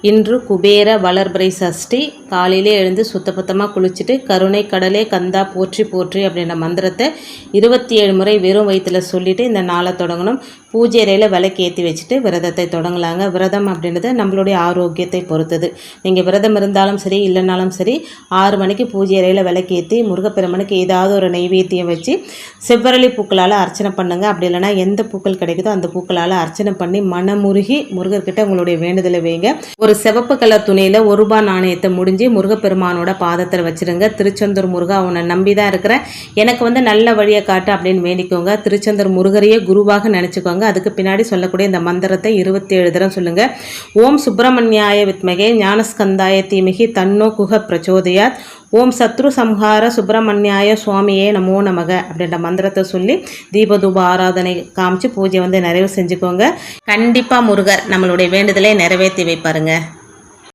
இன்று குபேர வளர்பிறை சஷ்டி. காலையிலே எழுந்து சுத்தபத்தமாக குளிச்சுட்டு கருணை கடலே கந்தா போற்றி போற்றி அப்படின்ற மந்திரத்தை 27 முறை வெறும் வயிற்றில் சொல்லிவிட்டு இந்த நாளை தொடங்கணும். பூஜை அறையில் விளக்கு ஏற்றி வச்சுட்டு விரதத்தை தொடங்கலாங்க. விரதம் அப்படின்றது நம்மளுடைய ஆரோக்கியத்தை பொறுத்தது. நீங்கள் விரதம் இருந்தாலும் சரி இல்லைனாலும் சரி 6 மணிக்கு பூஜை அறையில் விளக்கு ஏற்றி முருகப்பெருமனுக்கு ஏதாவது ஒரு நைவேத்தியம் வச்சு செவ்வரளி பூக்களால் அர்ச்சனை பண்ணுங்கள். அப்படி இல்லைனா எந்த பூக்கள் கிடைக்குதோ அந்த பூக்களால் அர்ச்சனை பண்ணி மனமுருகி முருகர்கிட்ட உங்களுடைய வேண்டுதலை வைங்க. ஒரு சிவப்பு கலர் துணியில் ₹1 நாணயத்தை முடிஞ்சு முருகப்பெருமானோட பாதத்தில் வச்சுருங்க. திருச்செந்தூர் முருகா உன்னை நம்பி தான் இருக்கிறேன், எனக்கு நல்ல வழியை காட்டு அப்படின்னு வேண்டிக்கோங்க. திருச்செந்தூர் முருகரையே குருவாக நினச்சிக்கோங்க. அதுக்கு பின்னாடி சொல்லக்கூடிய இந்த மந்திரத்தை 27 தரம் சொல்லுங்கள். ஓம் சுப்பிரமணியாய வித்மகே ஞானஸ்கந்தாய தீமகி தன்னோ குக பிரச்சோதயாத். ஓம் சத்ரு சம்ஹார சுப்பிரமணியாய சுவாமியே நமோ நமக அப்படின்ற மந்திரத்தை சொல்லி தீபதூப ஆராதனை காமிச்சு பூஜை நிறைவு செஞ்சுக்கோங்க. கண்டிப்பாக முருகர் நம்மளுடைய வேண்டுதலை நிறைவேற்றி வைப்பாருங்க.